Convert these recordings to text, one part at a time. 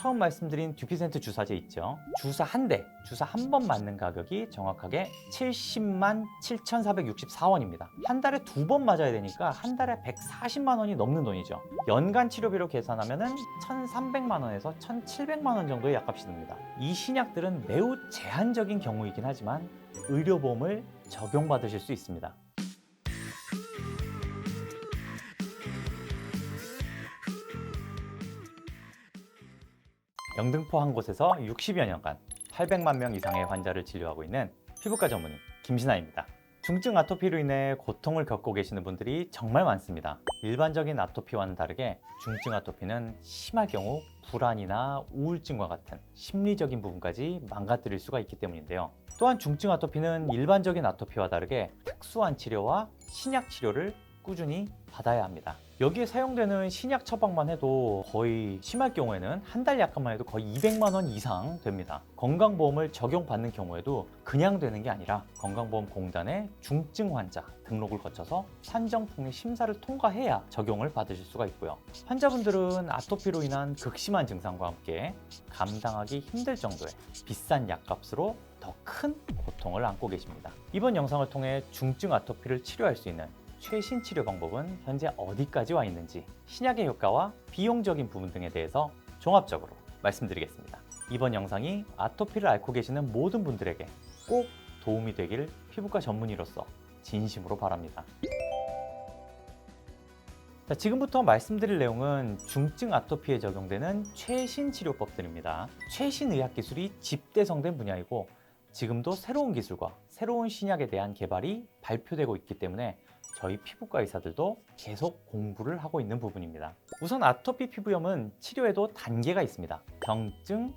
처음 말씀드린 듀피센트 주사제 있죠. 주사 한 대, 주사 한 번 맞는 가격이 정확하게 70만 7,464원입니다. 한 달에 두 번 맞아야 되니까 한 달에 140만 원이 넘는 돈이죠. 연간 치료비로 계산하면 1,300만 원에서 1,700만 원 정도에 약값이 듭니다. 이 신약들은 매우 제한적인 경우이긴 하지만 의료보험을 적용받으실 수 있습니다. 영등포 한 곳에서 60여 년간 800만 명 이상의 환자를 진료하고 있는 피부과 전문의 김신아입니다. 중증 아토피로 인해 고통을 겪고 계시는 분들이 정말 많습니다. 일반적인 아토피와는 다르게 중증 아토피는 심할 경우 불안이나 우울증과 같은 심리적인 부분까지 망가뜨릴 수가 있기 때문인데요. 또한 중증 아토피는 일반적인 아토피와 다르게 특수한 치료와 신약 치료를 꾸준히 받아야 합니다. 여기에 사용되는 신약 처방만 해도 거의 심할 경우에는 한 달 약값만 해도 거의 200만 원 이상 됩니다. 건강보험을 적용받는 경우에도 그냥 되는 게 아니라 건강보험공단의 중증 환자 등록을 거쳐서 산정통의 심사를 통과해야 적용을 받으실 수가 있고요. 환자분들은 아토피로 인한 극심한 증상과 함께 감당하기 힘들 정도의 비싼 약값으로 더 큰 고통을 안고 계십니다. 이번 영상을 통해 중증 아토피를 치료할 수 있는 최신 치료 방법은 현재 어디까지 와 있는지, 신약의 효과와 비용적인 부분 등에 대해서 종합적으로 말씀드리겠습니다. 이번 영상이 아토피를 앓고 계시는 모든 분들에게 꼭 도움이 되길 피부과 전문의로서 진심으로 바랍니다. 자, 지금부터 말씀드릴 내용은 중증 아토피에 적용되는 최신 치료법들입니다. 최신 의학 기술이 집대성된 분야이고 지금도 새로운 기술과 새로운 신약에 대한 개발이 발표되고 있기 때문에 저희 피부과 의사들도 계속 공부를 하고 있는 부분입니다. 우선 아토피 피부염은 치료에도 단계가 있습니다. 경증,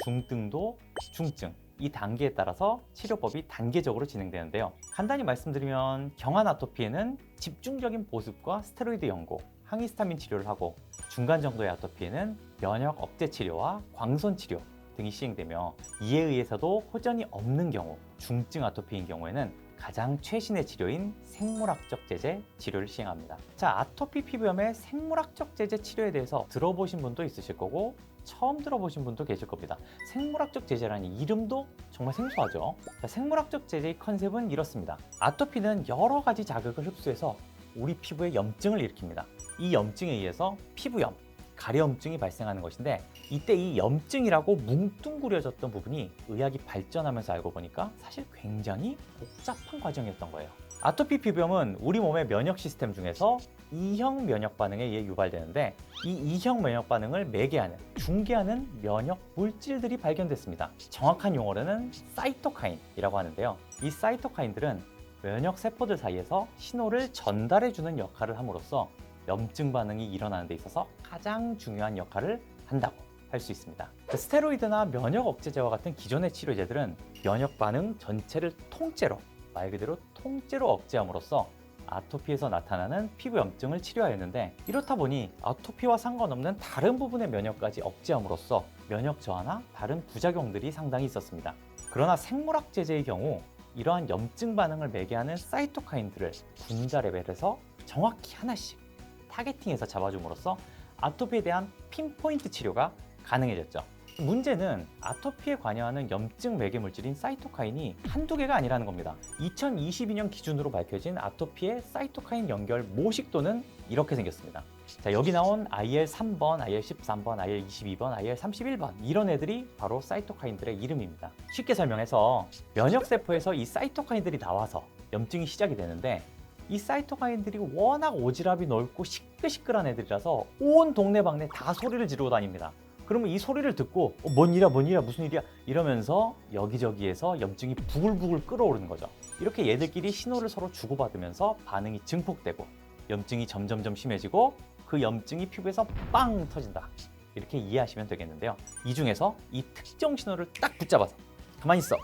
중등도, 중증 이 단계에 따라서 치료법이 단계적으로 진행되는데요. 간단히 말씀드리면 경한 아토피에는 집중적인 보습과 스테로이드 연고, 항히스타민 치료를 하고 중간 정도의 아토피에는 면역 억제 치료와 광선 치료 등이 시행되며 이에 의해서도 호전이 없는 경우 중증 아토피인 경우에는 가장 최신의 치료인 생물학적 제제 치료를 시행합니다. 자, 아토피 피부염의 생물학적 제제 치료에 대해서 들어보신 분도 있으실 거고 처음 들어보신 분도 계실 겁니다. 생물학적 제제라니 이름도 정말 생소하죠. 자, 생물학적 제제의 컨셉은 이렇습니다. 아토피는 여러 가지 자극을 흡수해서 우리 피부에 염증을 일으킵니다. 이 염증에 의해서 피부염, 가려움증이 발생하는 것인데 이때 이 염증이라고 뭉뚱그려졌던 부분이 의학이 발전하면서 알고 보니까 사실 굉장히 복잡한 과정이었던 거예요. 아토피 피부염은 우리 몸의 면역 시스템 중에서 E형 면역 반응에 의해 유발되는데 이 E형 면역 반응을 매개하는, 중개하는 면역 물질들이 발견됐습니다. 정확한 용어로는 사이토카인이라고 하는데요. 이 사이토카인들은 면역 세포들 사이에서 신호를 전달해주는 역할을 함으로써 염증 반응이 일어나는 데 있어서 가장 중요한 역할을 한다고 할 수 있습니다. 스테로이드나 면역 억제제와 같은 기존의 치료제들은 면역 반응 전체를 통째로, 말 그대로 통째로 억제함으로써 아토피에서 나타나는 피부 염증을 치료하였는데 이렇다 보니 아토피와 상관없는 다른 부분의 면역까지 억제함으로써 면역 저하나 다른 부작용들이 상당히 있었습니다. 그러나 생물학 제제의 경우 이러한 염증 반응을 매개하는 사이토카인들을 분자 레벨에서 정확히 하나씩 타겟팅해서 잡아줌으로써 아토피에 대한 핀포인트 치료가 가능해졌죠. 문제는 아토피에 관여하는 염증 매개 물질인 사이토카인이 한두 개가 아니라는 겁니다. 2022년 기준으로 밝혀진 아토피의 사이토카인 연결 모식도는 이렇게 생겼습니다. 자, 여기 나온 IL3번, IL13번, IL22번, IL31번 이런 애들이 바로 사이토카인들의 이름입니다. 쉽게 설명해서 면역세포에서 이 사이토카인들이 나와서 염증이 시작이 되는데 이 사이토카인들이 워낙 오지랖이 넓고 시끌시끌한 애들이라서 온 동네방네 다 소리를 지르고 다닙니다. 그러면 이 소리를 듣고 뭔 일이야 무슨 일이야 이러면서 여기저기에서 염증이 부글부글 끓어오르는 거죠. 이렇게 얘들끼리 신호를 서로 주고받으면서 반응이 증폭되고 염증이 점점점 심해지고 그 염증이 피부에서 빵 터진다. 이렇게 이해하시면 되겠는데요. 이 중에서 이 특정 신호를 딱 붙잡아서 가만히 있어,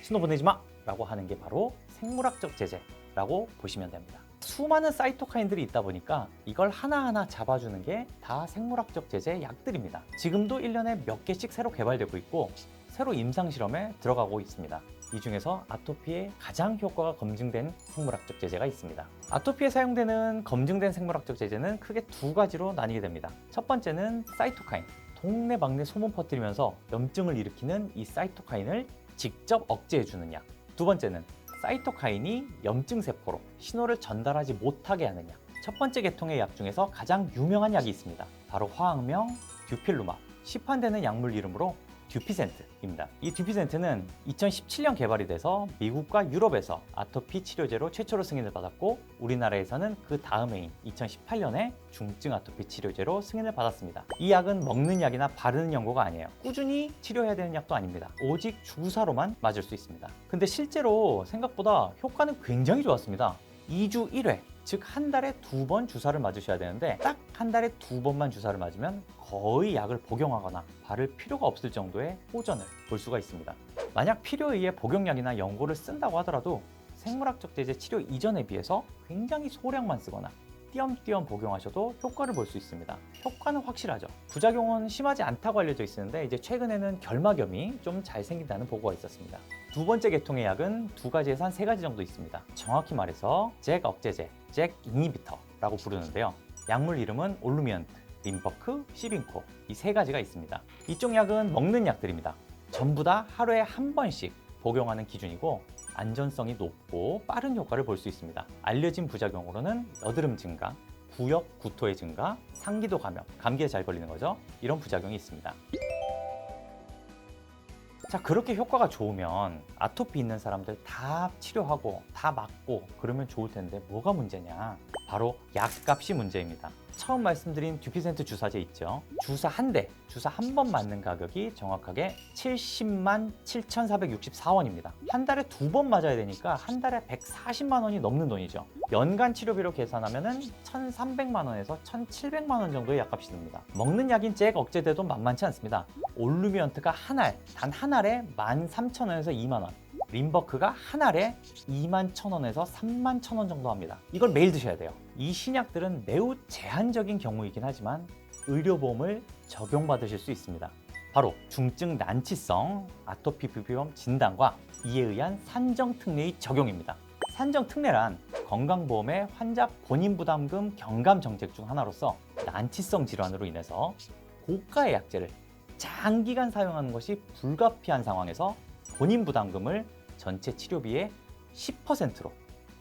신호 보내지 마 라고 하는 게 바로 생물학적 제제라고 보시면 됩니다. 수많은 사이토카인들이 있다 보니까 이걸 하나하나 잡아주는 게 다 생물학적 제제 약들입니다. 지금도 1년에 몇 개씩 새로 개발되고 있고 새로 임상실험에 들어가고 있습니다. 이 중에서 아토피에 가장 효과가 검증된 생물학적 제제가 있습니다. 아토피에 사용되는 검증된 생물학적 제제는 크게 두 가지로 나뉘게 됩니다. 첫 번째는 사이토카인, 동네방네 소문 퍼뜨리면서 염증을 일으키는 이 사이토카인을 직접 억제해주는 약. 두 번째는 사이토카인이 염증 세포로 신호를 전달하지 못하게 하는 약. 첫 번째 계통의 약 중에서 가장 유명한 약이 있습니다. 바로 화학명 듀필루맙. 시판되는 약물 이름으로 듀피센트입니다. 이 듀피센트는 2017년 개발이 돼서 미국과 유럽에서 아토피 치료제로 최초로 승인을 받았고, 우리나라에서는 그 다음 해인 2018년에 중증 아토피 치료제로 승인을 받았습니다. 이 약은 먹는 약이나 바르는 연고가 아니에요. 꾸준히 치료해야 되는 약도 아닙니다. 오직 주사로만 맞을 수 있습니다. 근데 실제로 생각보다 효과는 굉장히 좋았습니다. 2주 1회, 즉 한 달에 2번 주사를 맞으셔야 되는데, 딱 한 달에 2번만 주사를 맞으면 거의 약을 복용하거나 바를 필요가 없을 정도의 호전을 볼 수가 있습니다. 만약 필요에 의해 복용약이나 연고를 쓴다고 하더라도 생물학적 제제 치료 이전에 비해서 굉장히 소량만 쓰거나 띄엄띄엄 복용하셔도 효과를 볼 수 있습니다. 효과는 확실하죠. 부작용은 심하지 않다고 알려져 있었는데, 이제 최근에는 결막염이 좀 잘 생긴다는 보고가 있었습니다. 두 번째 계통의 약은 2가지에서 한 3가지 정도 있습니다. 정확히 말해서 잭 억제제, 잭 이니비터라고 부르는데요. 약물 이름은 올루미언트, 림버크, 시빙코, 이 3가지가 있습니다. 이쪽 약은 먹는 약들입니다. 전부 다 하루에 한 번씩 복용하는 기준이고, 안전성이 높고 빠른 효과를 볼 수 있습니다. 알려진 부작용으로는 여드름 증가, 구역, 구토의 증가, 상기도 감염, 감기에 잘 걸리는 거죠. 이런 부작용이 있습니다. 자, 그렇게 효과가 좋으면 아토피 있는 사람들 다 치료하고 다 맞고 그러면 좋을 텐데 뭐가 문제냐? 바로 약값이 문제입니다. 처음 말씀드린 듀피센트 주사제 있죠. 주사 한 대, 주사 한 번 맞는 가격이 정확하게 70만 7,464원입니다. 한 달에 2번 맞아야 되니까 한 달에 140만 원이 넘는 돈이죠. 연간 치료비로 계산하면 1,300만 원에서 1,700만 원 정도의 약값이 듭니다. 먹는 약인 잭 억제제도 만만치 않습니다. 올루미언트가 단 한 알에 13,000원에서 2만 원, 림버크가 한 알에 21,000원에서 31,000원 정도 합니다. 이걸 매일 드셔야 돼요. 이 신약들은 매우 제한적인 경우이긴 하지만 의료보험을 적용받으실 수 있습니다. 바로 중증 난치성 아토피 부비염 진단과 이에 의한 산정특례의 적용입니다. 산정특례란 건강보험의 환자 본인부담금 경감 정책 중 하나로서 난치성 질환으로 인해서 고가의 약제를 장기간 사용하는 것이 불가피한 상황에서 본인 부담금을 전체 치료비의 10%로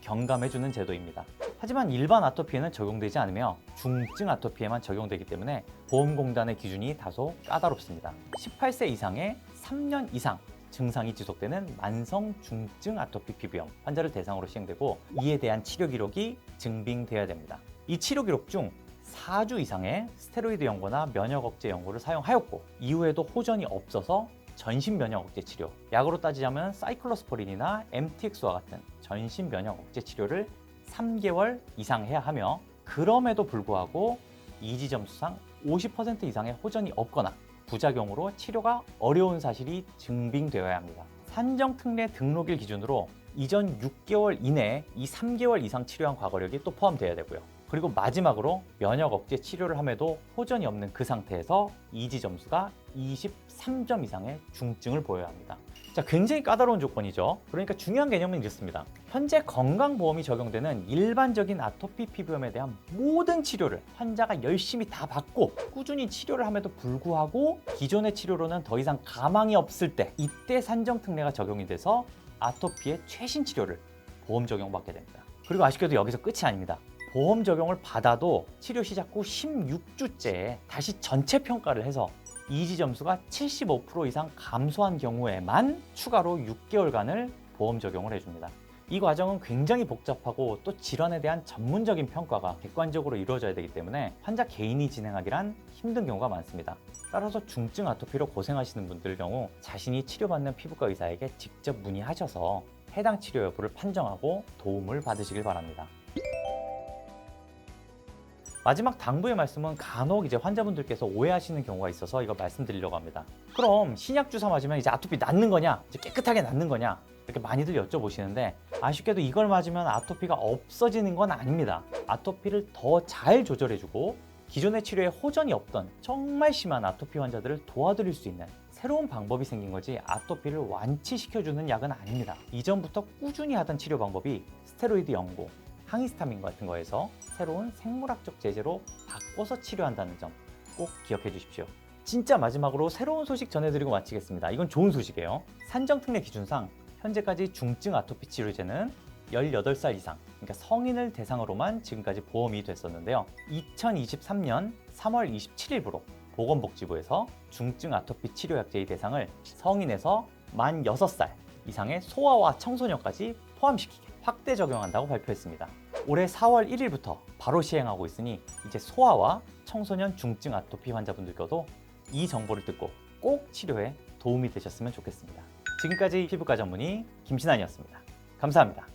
경감해주는 제도입니다. 하지만 일반 아토피에는 적용되지 않으며 중증 아토피에만 적용되기 때문에 보험공단의 기준이 다소 까다롭습니다. 18세 이상의 3년 이상 증상이 지속되는 만성 중증 아토피 피부염 환자를 대상으로 시행되고, 이에 대한 치료 기록이 증빙되어야 됩니다. 이 치료 기록 중 4주 이상의 스테로이드 연고나 면역 억제 연고를 사용하였고, 이후에도 호전이 없어서 전신 면역 억제 치료, 약으로 따지자면 사이클로스포린이나 MTX와 같은 전신 면역 억제 치료를 3개월 이상 해야 하며, 그럼에도 불구하고 이지 점수상 50% 이상의 호전이 없거나 부작용으로 치료가 어려운 사실이 증빙되어야 합니다. 산정특례 등록일 기준으로 이전 6개월 이내에 이 3개월 이상 치료한 과거력이 또 포함되어야 되고요. 그리고 마지막으로 면역 억제 치료를 함에도 호전이 없는 그 상태에서 이지 점수가 23점 이상의 중증을 보여야 합니다. 자, 굉장히 까다로운 조건이죠. 그러니까 중요한 개념은 이렇습니다. 현재 건강보험이 적용되는 일반적인 아토피 피부염에 대한 모든 치료를 환자가 열심히 다 받고 꾸준히 치료를 함에도 불구하고 기존의 치료로는 더 이상 가망이 없을 때, 이때 산정특례가 적용이 돼서 아토피의 최신 치료를 보험 적용받게 됩니다. 그리고 아쉽게도 여기서 끝이 아닙니다. 보험 적용을 받아도 치료 시작 후 16주째에 다시 전체 평가를 해서 이지 점수가 75% 이상 감소한 경우에만 추가로 6개월간을 보험 적용을 해줍니다. 이 과정은 굉장히 복잡하고 또 질환에 대한 전문적인 평가가 객관적으로 이루어져야 되기 때문에 환자 개인이 진행하기란 힘든 경우가 많습니다. 따라서 중증 아토피로 고생하시는 분들 경우 자신이 치료받는 피부과 의사에게 직접 문의하셔서 해당 치료 여부를 판정하고 도움을 받으시길 바랍니다. 마지막 당부의 말씀은 간혹 이제 환자분들께서 오해하시는 경우가 있어서 이거 말씀드리려고 합니다. 그럼 신약 주사 맞으면 이제 아토피 낫는 거냐? 이제 깨끗하게 낫는 거냐? 이렇게 많이들 여쭤보시는데, 아쉽게도 이걸 맞으면 아토피가 없어지는 건 아닙니다. 아토피를 더 잘 조절해주고 기존의 치료에 호전이 없던 정말 심한 아토피 환자들을 도와드릴 수 있는 새로운 방법이 생긴 거지, 아토피를 완치시켜주는 약은 아닙니다. 이전부터 꾸준히 하던 치료 방법이 스테로이드 연고, 항히스타민 같은 거에서 새로운 생물학적 제재로 바꿔서 치료한다는 점 꼭 기억해 주십시오. 진짜 마지막으로 새로운 소식 전해드리고 마치겠습니다. 이건 좋은 소식이에요. 산정특례 기준상 현재까지 중증 아토피 치료제는 18살 이상, 그러니까 성인을 대상으로만 지금까지 보험이 됐었는데요. 2023년 3월 27일부로 보건복지부에서 중증 아토피 치료약제의 대상을 성인에서 만 6살 이상의 소아와 청소년까지 포함시키게 확대 적용한다고 발표했습니다. 올해 4월 1일부터 바로 시행하고 있으니 이제 소아와 청소년 중증 아토피 환자분들께도 이 정보를 듣고 꼭 치료에 도움이 되셨으면 좋겠습니다. 지금까지 피부과 전문의 김신환이었습니다. 감사합니다.